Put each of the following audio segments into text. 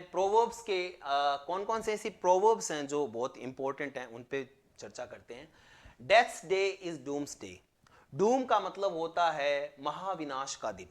Proverbs के कौन कौन से ऐसी प्रोवर्ब्स हैं जो बहुत इंपॉर्टेंट हैं, उन पे चर्चा करते हैं। Death's day is doomsday. Doom का मतलब होता है महाविनाश का दिन।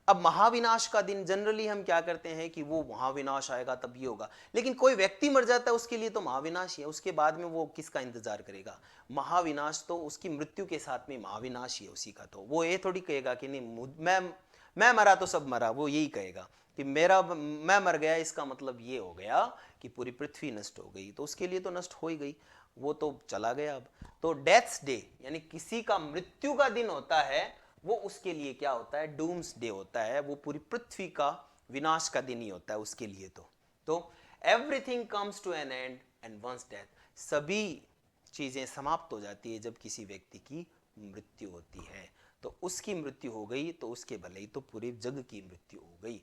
अब महाविनाश का दिन जनरली हम क्या करते हैं कि वो महाविनाश आएगा तब ये होगा, लेकिन कोई व्यक्ति मर जाता है उसके लिए तो महाविनाश ही है, उसके बाद में वो किसका इंतजार करेगा। महाविनाश तो उसकी मृत्यु के साथ में महाविनाश ही है उसी का। तो वो ये थोड़ी कहेगा कि नहीं मैं मरा तो सब मरा, वो यही कहेगा कि मैं मर गया, इसका मतलब ये हो गया कि पूरी पृथ्वी नष्ट हो गई, तो उसके लिए तो नष्ट हो ही गई, वो तो चला गया। अब तो डेथ्स डे यानी किसी का मृत्यु का दिन होता है, वो उसके लिए क्या होता है, डूम्स डे होता है, वो पूरी पृथ्वी का विनाश का दिन ही होता है उसके लिए। तो everything comes to an end end once death, सभी चीजें समाप्त हो जाती है जब किसी व्यक्ति की मृत्यु होती है। तो उसकी मृत्यु हो गई तो उसके भले ही तो पूरे जग की मृत्यु हो गई।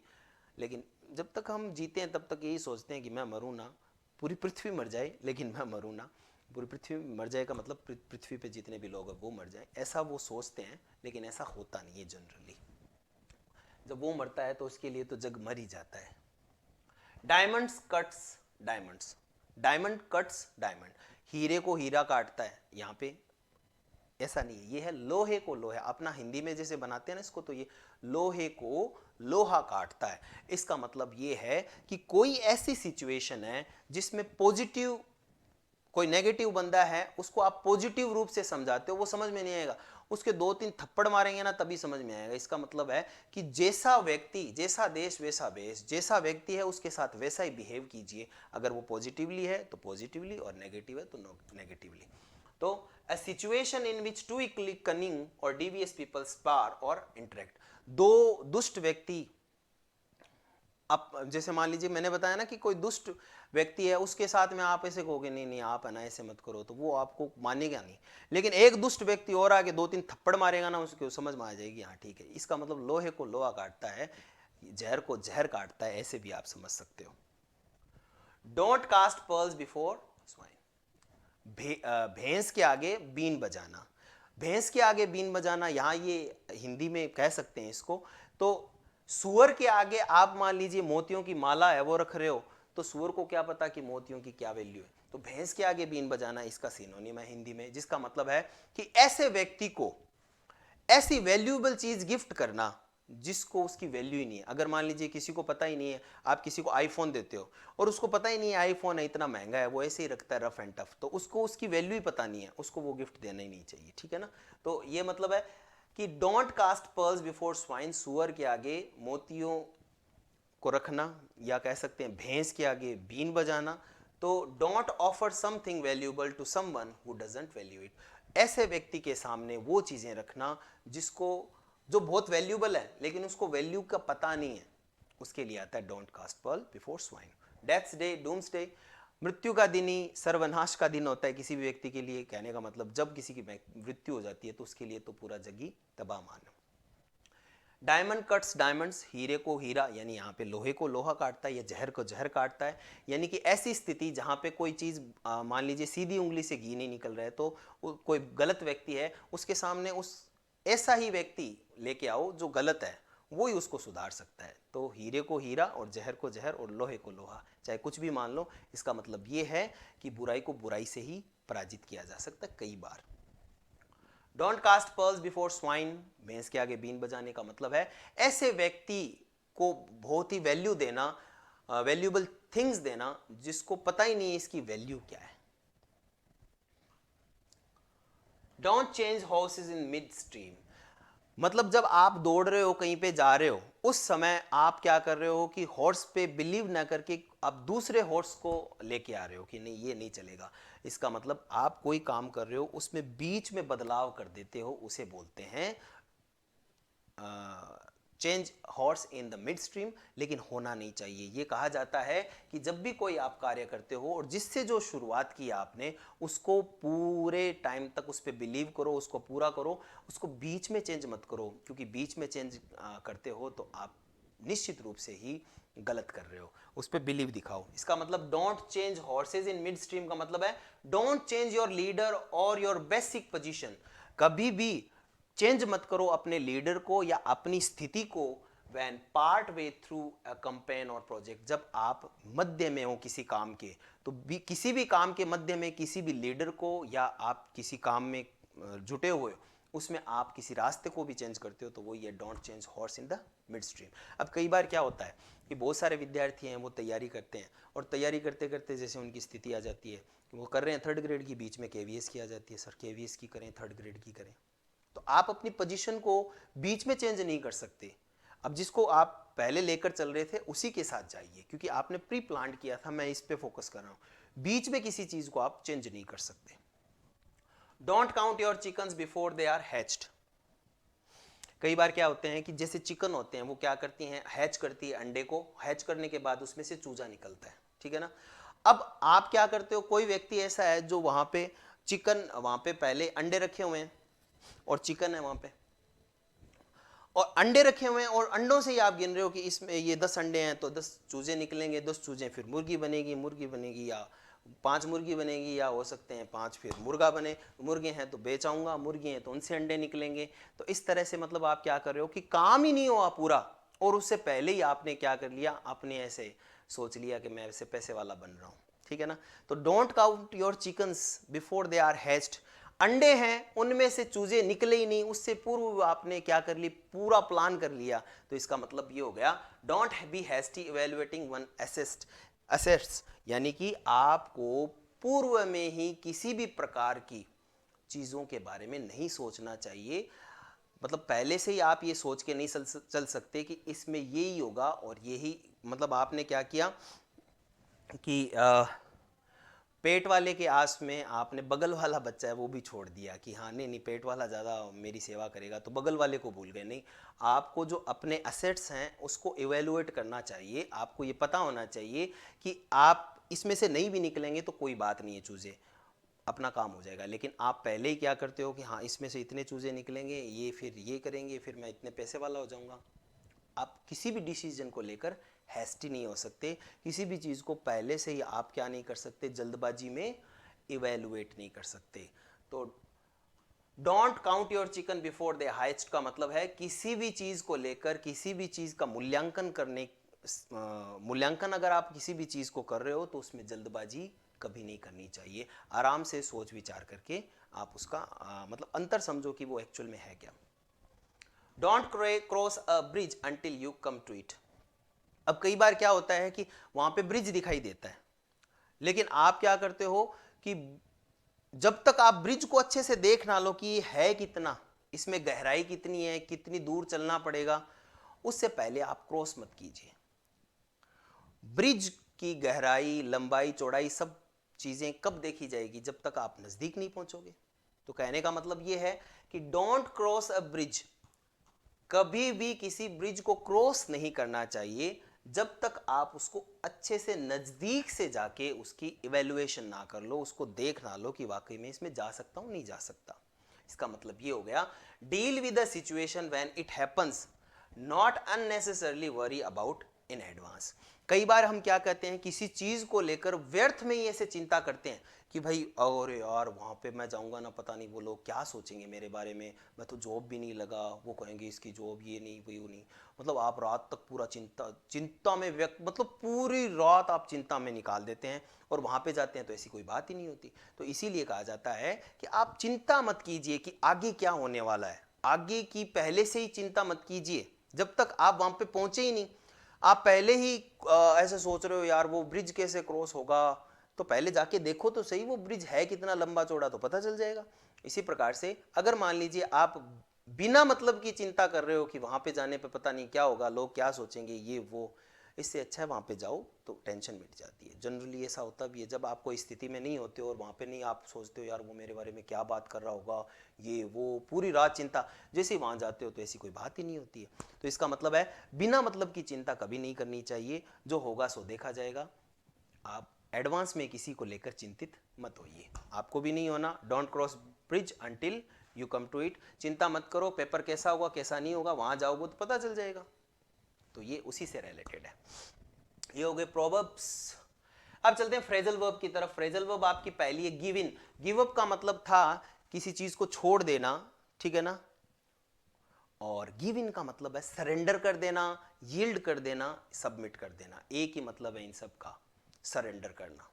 लेकिन जब तक हम जीते हैं तब तक यही सोचते हैं कि मैं मरूं ना, पूरी पृथ्वी मर जाए लेकिन मैं मरूं ना। पूरी पृथ्वी मर जाए का मतलब पृथ्वी पे जितने भी लोग हैं वो मर जाए, ऐसा वो सोचते हैं, लेकिन ऐसा होता नहीं है जनरली। जब वो मरता है तो उसके लिए तो जग मर ही जाता है। Diamonds cuts diamonds, diamond cuts diamond, हीरे को हीरा काटता है, यहाँ पे ऐसा नहीं है, ये है लोहे को लोहा। अपना हिंदी में जैसे बनाते हैं ना इसको, तो ये लोहे को लोहा काटता है। इसका मतलब ये है कि कोई ऐसी सिचुएशन है जिसमें पॉजिटिव, कोई नेगेटिव बंदा है उसको आप पॉजिटिव रूप से समझाते हो, वो समझ में नहीं आएगा, उसके 2-3 थप्पड़ मारेंगे ना तभी समझ में आएगा। इसका मतलब है कि जैसा व्यक्ति, जैसा देश वैसा वेश, जैसा व्यक्ति है उसके साथ वैसा ही बिहेव कीजिए। अगर वो पॉजिटिवली है तो पॉजिटिवली, और नेगेटिव है तो नेगेटिवली। तो a situation in which two equally cunning or devious people spar or interact, दो दुष्ट व्यक्ति, अब जैसे मान लीजिए मैंने बताया ना कि कोई दुष्ट व्यक्ति है, उसके साथ में आप ऐसे कहोगे नहीं नहीं आप है ना ऐसे मत करो, तो वो आपको मानेगा नहीं। लेकिन एक दुष्ट व्यक्ति और आके 2-3 थप्पड़ मारेगा ना, उसको समझ में आ जाएगी हाँ ठीक है। इसका मतलब लोहे को लोहा काटता है, जहर को जहर काटता है, ऐसे भी आप समझ सकते हो। Don't cast pearls before swine, भैंस के आगे बीन बजाना। भैंस के आगे बीन बजाना, यहाँ ये हिंदी में कह सकते हैं इसको। तो सुअर के आगे आप मान लीजिए मोतियों की माला है वो रख रहे हो, तो सुअर को क्या पता कि मोतियों की क्या वैल्यू है। तो भैंस के आगे बीन बजाना इसका सिनोनिम है हिंदी में, जिसका मतलब है कि ऐसे व्यक्ति को ऐसी वैल्यूएबल चीज गिफ्ट करना जिसको उसकी वैल्यू ही नहीं है। अगर मान लीजिए किसी को पता ही नहीं है, आप किसी को आईफोन देते हो और उसको पता ही नहीं है आईफोन है इतना महंगा है, वो ऐसे ही रखता है रफ एंड टफ, तो उसको उसकी वैल्यू ही पता नहीं है, उसको वो गिफ्ट देना ही नहीं चाहिए, ठीक है ना। तो ये मतलब है कि don't cast pearls before swine, सुअर के आगे मोतियों को रखना, या कह सकते हैं भैंस के आगे बीन बजाना। तो don't offer something valuable to someone who doesn't value it, ऐसे व्यक्ति के सामने वो चीजें रखना जिसको, जो बहुत वैल्यूएबल है लेकिन उसको वैल्यू का पता नहीं है, उसके लिए आता है don't cast pearl before swine. Death's day, doomsday, मृत्यु का दिन ही सर्वनाश का दिन होता है किसी भी व्यक्ति के लिए। कहने का मतलब जब किसी की मृत्यु हो जाती है तो उसके लिए तो पूरा जग ही तबाह मानो। डायमंड कट्स डायमंड्स, हीरे को हीरा यानी यहाँ पे लोहे को लोहा काटता है या जहर को जहर काटता है। यानी कि ऐसी स्थिति जहाँ पे कोई चीज़ मान लीजिए सीधी उंगली से घी नहीं निकल रहा है, तो कोई गलत व्यक्ति है उसके सामने उस ऐसा ही व्यक्ति लेके आओ जो गलत है, वो ही उसको सुधार सकता है। तो हीरे को हीरा और जहर को जहर और लोहे को लोहा, चाहे कुछ भी मान लो, इसका मतलब ये है कि बुराई को बुराई से ही पराजित किया जा सकता है कई बार। Don't cast pearls before swine, भैंस के आगे बीन बजाने का मतलब है ऐसे व्यक्ति को बहुत ही वैल्यू देना, वैल्यूएबल थिंग्स देना जिसको पता ही नहीं है इसकी वैल्यू क्या है। Don't change horses in mid stream, मतलब जब आप दौड़ रहे हो कहीं पे जा रहे हो उस समय आप क्या कर रहे हो कि हॉर्स पे बिलीव ना करके आप दूसरे हॉर्स को लेके आ रहे हो कि नहीं ये नहीं चलेगा। इसका मतलब आप कोई काम कर रहे हो उसमें बीच में बदलाव कर देते हो, उसे बोलते हैं change horse in the mid stream. लेकिन होना नहीं चाहिए। ये कहा जाता है कि जब भी कोई आप कार्य करते हो और जिससे जो शुरुआत की आपने उसको पूरे टाइम तक उस पर बिलीव करो, उसको पूरा करो, उसको बीच में चेंज मत करो, क्योंकि बीच में चेंज करते हो तो आप निश्चित रूप से ही गलत कर रहे हो, उस पर बिलीव दिखाओ। इसका मतलब don't change horse's in mid stream का मतलब है डोंट चेंज योर लीडर और योर बेसिक पोजीशन। कभी भी चेंज मत करो अपने लीडर को या अपनी स्थिति को when part way through a campaign or project, जब आप मध्य में हो किसी काम के, तो किसी भी काम के मध्य में किसी भी लीडर को या आप किसी काम में जुटे हुए हो, उसमें आप किसी रास्ते को भी चेंज करते हो, तो वो ये don't change horse in the mid stream. अब कई बार क्या होता है कि बहुत सारे विद्यार्थी हैं, वो तैयारी करते हैं और तैयारी करते करते जैसे उनकी स्थिति आ जाती है कि वो कर रहे हैं 3rd ग्रेड की, बीच में KVS की आ जाती है, सर KVS की करें 3rd ग्रेड की करें, तो आप अपनी पोजीशन को बीच में चेंज नहीं कर सकते। अब जिसको आप पहले लेकर चल रहे थे उसी के साथ जाइए, क्योंकि आपने प्री प्लान किया था, मैं इस पे फोकस कर रहा हूं। बीच में किसी चीज को आप चेंज नहीं कर सकते। Don't count your chickens before they are hatched. कई बार क्या होते हैं कि जैसे चिकन होते हैं, वो क्या करती हैं, हैच करती है अंडे को, हैच करने के बाद उसमें से चूजा निकलता है, ठीक है ना। अब आप क्या करते हो, कोई व्यक्ति ऐसा है जो वहां पे चिकन, वहां पे पहले अंडे रखे हुए हैं और चिकन है वहां पे, और अंडे रखे हुए हैं, और अंडों से ही आप गिन रहे हो कि इसमें ये 10 अंडे हैं तो 10 चूजे निकलेंगे, 10 चूजे फिर मुर्गी बनेगी या 5 मुर्गी बनेगी, या हो सकते हैं 5 फिर मुर्गा बने, मुर्गे हैं तो बेच आऊंगा, मुर्गी हैं तो उनसे अंडे निकलेंगे। तो इस तरह से मतलब आप क्या कर रहे हो कि काम ही नहीं हुआ पूरा, और उससे पहले ही आपने क्या कर लिया, आपने ऐसे सोच लिया कि मैं ऐसे पैसे वाला बन रहा हूं, ठीक है ना। तो don't count your chickens before they are hatched. अंडे हैं, उनमें से चूजे निकले ही नहीं, उससे पूर्व आपने क्या कर ली, पूरा प्लान कर लिया। तो इसका मतलब ये हो गया, don't be hasty evaluating one assets, यानी कि आपको पूर्व में ही किसी भी प्रकार की चीजों के बारे में नहीं सोचना चाहिए। मतलब पहले से ही आप ये सोच के नहीं चल सकते कि इसमें यही होगा और यही, मतलब आपने क्या किया कि पेट वाले के आस में आपने बगल वाला बच्चा है वो भी छोड़ दिया कि हाँ नहीं पेट वाला ज़्यादा मेरी सेवा करेगा, तो बगल वाले को भूल गए। नहीं, आपको जो अपने असेट्स हैं उसको इवेलुएट करना चाहिए। आपको ये पता होना चाहिए कि आप इसमें से नहीं भी निकलेंगे तो कोई बात नहीं है, चूजे अपना काम हो जाएगा। लेकिन आप पहले ही क्या करते हो कि हाँ इसमें से इतने चूजे निकलेंगे, ये फिर ये करेंगे, फिर मैं इतने पैसे वाला हो जाऊँगा। आप किसी भी डिसीजन को लेकर हैस्टी नहीं हो सकते, किसी भी चीज़ को पहले से ही आप क्या नहीं कर सकते, जल्दबाजी में इवेलुएट नहीं कर सकते। तो don't count your chicken before they heist का मतलब है किसी भी चीज़ को लेकर, किसी भी चीज़ का मूल्यांकन अगर आप किसी भी चीज़ को कर रहे हो तो उसमें जल्दबाजी कभी नहीं करनी चाहिए। आराम से सोच विचार करके आप उसका मतलब अंतर समझो कि वो एक्चुअल में है क्या। Don't cross a bridge until you come to it. अब कई बार क्या होता है कि वहां पे ब्रिज दिखाई देता है, लेकिन आप क्या करते हो कि जब तक आप ब्रिज को अच्छे से देख ना लो कि है कितना, इसमें गहराई कितनी है, कितनी दूर चलना पड़ेगा, उससे पहले आप क्रॉस मत कीजिए। ब्रिज की गहराई, लंबाई, चौड़ाई सब चीजें कब देखी जाएगी, जब तक आप नजदीक नहीं पहुंचोगे। तो कहने का मतलब यह है कि डोंट क्रॉस अ ब्रिज, कभी भी किसी ब्रिज को क्रॉस नहीं करना चाहिए जब तक आप उसको अच्छे से नजदीक से जाके उसकी इवेल्युएशन ना कर लो, उसको देख ना लो कि वाकई में इसमें जा सकता हूं नहीं जा सकता। इसका मतलब ये हो गया, deal with the situation when it happens, not unnecessarily worry about in advance. कई बार हम क्या कहते हैं, किसी चीज को लेकर व्यर्थ में ही ऐसे चिंता करते हैं कि भाई अरे यार वहाँ पे मैं जाऊँगा ना, पता नहीं वो लोग क्या सोचेंगे मेरे बारे में, मैं तो जॉब भी नहीं लगा, वो कहेंगे इसकी जॉब ये नहीं वो नहीं। मतलब आप रात तक पूरा चिंता में व्यक्त, मतलब पूरी रात आप चिंता में निकाल देते हैं, और वहाँ पे जाते हैं तो ऐसी कोई बात ही नहीं होती। तो इसीलिए कहा जाता है कि आप चिंता मत कीजिए कि आगे क्या होने वाला है, आगे की पहले से ही चिंता मत कीजिए जब तक आप वहाँ पे पहुँचे ही नहीं। आप पहले ही ऐसे सोच रहे हो यार वो ब्रिज कैसे क्रॉस होगा, तो पहले जाके देखो तो सही वो ब्रिज है कितना लंबा चौड़ा, तो पता चल जाएगा। इसी प्रकार से अगर मान लीजिए आप बिना मतलब की चिंता कर रहे हो कि वहां पे जाने पे पता नहीं क्या होगा, लोग क्या सोचेंगे ये वो, इससे अच्छा है वहां पे जाओ तो टेंशन मिट जाती है। जनरली ऐसा होता भी है जब आप कोई स्थिति में नहीं होते हो और वहां पे नहीं आप सोचते हो यार वो मेरे बारे में क्या बात कर रहा होगा, ये वो पूरी रात चिंता, जैसे ही वहां जाते हो तो ऐसी कोई बात ही नहीं होती है। तो इसका मतलब है बिना मतलब की चिंता कभी नहीं करनी चाहिए, जो होगा सो देखा जाएगा। आप एडवांस में किसी को लेकर चिंतित मत होइए, आपको भी नहीं होना। Don't cross bridge until you come to it, चिंता मत करो पेपर कैसा होगा कैसा नहीं होगा, वहां जाओगे तो पता चल जाएगा। तो ये उसी से रिलेटेड है। ये हो गए प्रोवर्ब्स। अब चलते हैं फ्रेजल वर्ब की तरफ। फ्रेजल वर्ब आपकी पहली है गिव इन। गिव अप का मतलब था किसी चीज को छोड़ देना, ठीक है ना, और गिव इन का मतलब है सरेंडर कर देना, यील्ड कर देना, सबमिट कर देना। एक ही मतलब है इन सब का, सरेंडर करना।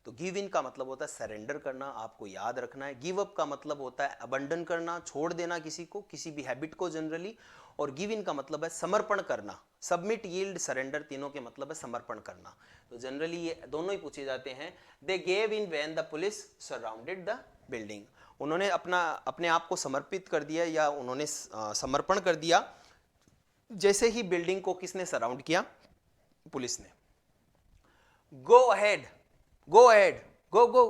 तो गिव इन का मतलब होता है सरेंडर करना, आपको याद रखना है। गिव अप का मतलब होता है अबंडन करना, छोड़ देना किसी को, किसी भी हैबिट को जनरली। और गिव इन का मतलब है समर्पण करना। सबमिट, यील्ड, सरेंडर तीनों के मतलब है समर्पण करना। तो जनरली ये दोनों ही पूछे जाते हैं। They gave in when the police surrounded the building. उन्होंने अपने आप को समर्पित कर दिया या उन्होंने समर्पण कर दिया जैसे ही बिल्डिंग को किसने सराउंड किया, पुलिस ने। गो अहेड, गो अहेड, गो गो,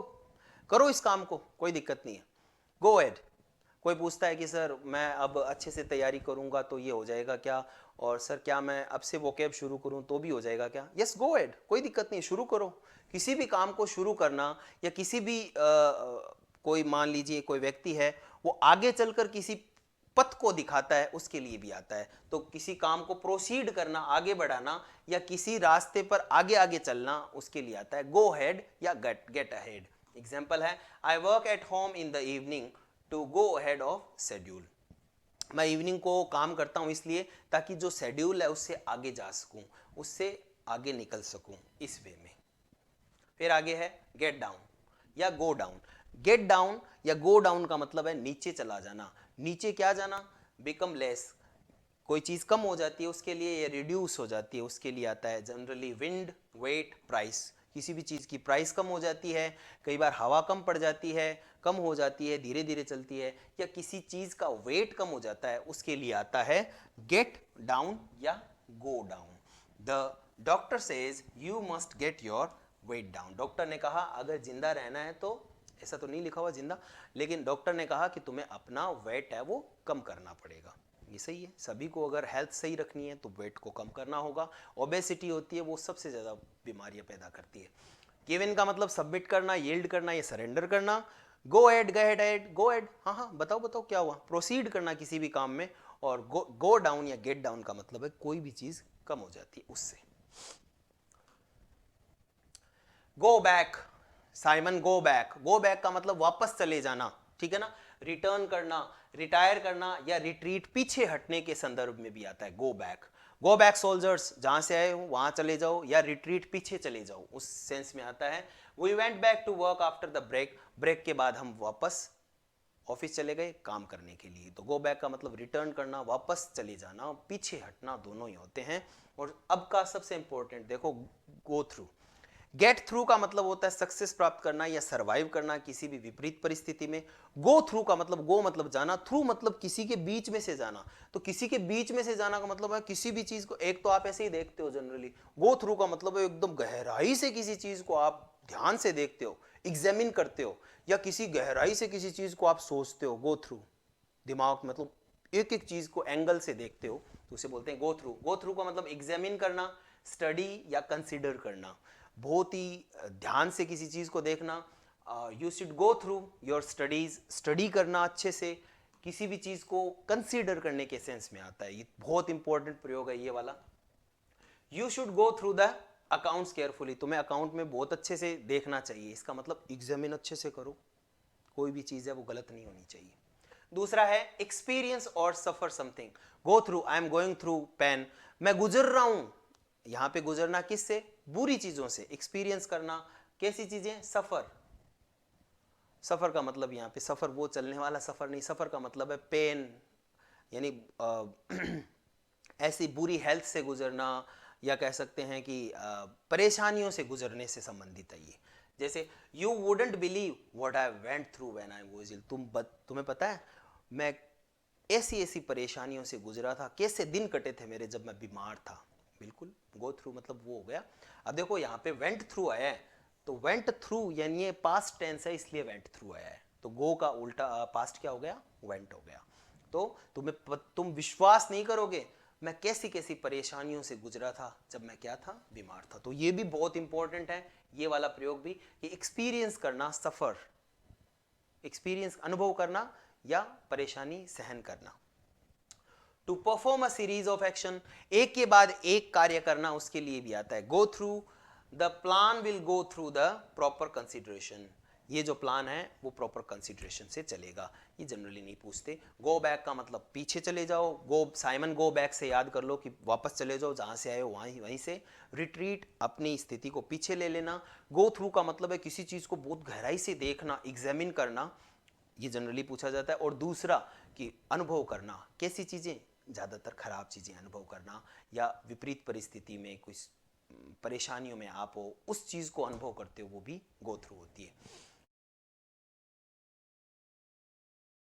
करो इस काम को, कोई दिक्कत नहीं है, गो अहेड। कोई पूछता है कि सर मैं अब अच्छे से तैयारी करूंगा तो ये हो जाएगा क्या, और सर क्या मैं अब से वोकैब शुरू करूं तो भी हो जाएगा क्या? यस, गो अहेड, कोई दिक्कत नहीं, शुरू करो। किसी भी काम को शुरू करना या किसी भी कोई मान लीजिए कोई व्यक्ति है, वो आगे चलकर किसी पथ को दिखाता है, उसके लिए भी आता है। तो किसी काम को प्रोसीड करना, आगे बढ़ाना, या किसी रास्ते पर आगे आगे चलना, उसके लिए आता है गो हेड या गेट अहेड। एग्जाम्पल है, I work at home in the evening to go ahead of schedule. मैं इवनिंग को काम करता हूं इसलिए ताकि जो शेड्यूल है उससे आगे जा सकूं, उससे आगे निकल सकूं, इस वे में। फिर आगे है गेट डाउन या गो डाउन। गेट डाउन या गो डाउन का मतलब है नीचे चला जाना। नीचे क्या जाना? बिकम लेस, कोई चीज कम हो जाती है उसके लिए, या रिड्यूस हो जाती है उसके लिए आता है जनरली विंड, वेट, प्राइस। किसी भी चीज की प्राइस कम हो जाती है, कई बार हवा कम पड़ जाती है, कम हो जाती है, धीरे धीरे चलती है, या किसी चीज का वेट कम हो जाता है, उसके लिए आता है गेट डाउन या go down. The doctor says you must get your weight down. Doctor ने कहा अगर जिंदा रहना है तो, ऐसा तो नहीं लिखा हुआ जिंदा, लेकिन डॉक्टर ने कहा कि तुम्हें अपना वेट है वो कम करना पड़ेगा। ये सही है, सभी को अगर हेल्थ सही रखनी है तो वेट को कम करना होगा। ओबेसिटी होती है वो सबसे ज़्यादा बीमारियां पैदा करती है। गिवन का मतलब सबमिट करना, यील्ड करना या सरेंडर करना। गो एड, गो एड, हाँ हाँ बताओ बताओ क्या हुआ, प्रोसीड करना किसी भी काम में। और गो डाउन या गेट डाउन का मतलब है कोई भी चीज़ कम हो जाती है उससे। Go back, Simon go back. Go back का मतलब वापस चले जाना, ठीक है ना। रिटर्न करना, रिटायर करना या रिट्रीट, पीछे हटने के संदर्भ में भी आता है go back. Go back soldiers, जहां से आए हो वहां चले जाओ, या रिट्रीट, पीछे चले जाओ, उस सेंस में आता है। We went back to work after the break. Break के बाद हम वापस ऑफिस चले गए काम करने के लिए। तो गो बैक का मतलब रिटर्न करना, वापस चले जाना, पीछे हटना, दोनों ही होते हैं। और अब का सबसे इंपॉर्टेंट देखो, गो थ्रू। गेट थ्रू का मतलब होता है सक्सेस प्राप्त करना या सरवाइव करना किसी भी विपरीत परिस्थिति में। गो थ्रू का मतलब, गो मतलब जाना, थ्रू मतलब किसी के बीच में से जाना। तो किसी के बीच में से जाना का मतलब है किसी भी चीज को, एक तो आप ऐसे ही देखते हो जनरली, गो थ्रू का मतलब है एकदम गहराई से किसी चीज को आप ध्यान से देखते हो, एग्जामिन करते हो, या किसी गहराई से किसी चीज को आप सोचते हो। गो थ्रू, दिमाग मतलब एक एक चीज को एंगल से देखते हो, तो उसे बोलते हैं गो थ्रू। गो थ्रू का मतलब एग्जामिन करना, स्टडी या कंसिडर करना, बहुत ही ध्यान से किसी चीज को देखना। You should go through your studies, study करना अच्छे से, किसी भी चीज को कंसीडर करने के सेंस में आता है। ये बहुत इंपॉर्टेंट प्रयोग है ये वाला। You should go through the accounts carefully, तुम्हें अकाउंट में बहुत अच्छे से देखना चाहिए, इसका मतलब एग्जामिन अच्छे से करो, कोई भी चीज है वो गलत नहीं होनी चाहिए। दूसरा है एक्सपीरियंस और suffer something. Go through, I am going through pain, मैं गुजर रहा हूं। यहां पे गुजरना किससे? बुरी चीजों से। एक्सपीरियंस करना कैसी चीजें? सफर। सफर का मतलब यहां पे सफर वो चलने वाला सफर नहीं, सफर का मतलब है पेन, यानी ऐसी बुरी हेल्थ से गुजरना, या कह सकते हैं कि परेशानियों से गुजरने से संबंधित है ये। जैसे you wouldn't believe what I went through when I was ill, तुम्हें पता है मैं ऐसी ऐसी परेशानियों से गुजरा था, कैसे दिन कटे थे मेरे जब मैं बीमार था। बिल्कुल, गो थ्रू मतलब वो हो गया। अब देखो यहाँ पे वेंट थ्रू आया है, तो वेंट थ्रू यानी ये पास्ट टेंस है, इसलिए वेंट थ्रू आया है। तो गो का उल्टा पास्ट क्या हो गया? वेंट हो गया। तो तुम विश्वास नहीं करोगे मैं कैसी कैसी परेशानियों से गुजरा था जब मैं क्या था? बीमार था। तो ये भी बहुत इंपॉर्टेंट है, ये वाला प्रयोग भी, कि एक्सपीरियंस करना, सफर, एक्सपीरियंस अनुभव करना या परेशानी सहन करना। To perform a series of action, एक के बाद एक कार्य करना, उसके लिए भी आता है go through. The plan will go through the proper consideration, ये जो प्लान है वो प्रॉपर कंसिडरेशन से चलेगा, ये जनरली नहीं पूछते। गो बैक का मतलब पीछे चले जाओ, साइमन गो बैक से याद कर लो कि वापस चले जाओ जहाँ से आए हो वहीं से। रिट्रीट अपनी स्थिति को पीछे ले लेना। गो थ्रू का मतलब है किसी चीज़ को बहुत गहराई से देखना, एग्जामिन करना, ये जनरली पूछा जाता है। और दूसरा कि अनुभव करना, कैसी चीज़ें, ज़्यादातर खराब चीज़ें अनुभव करना, या विपरीत परिस्थिति में कुछ परेशानियों में आप हो, उस चीज़ को अनुभव करते हो, वो भी गो थ्रू होती है।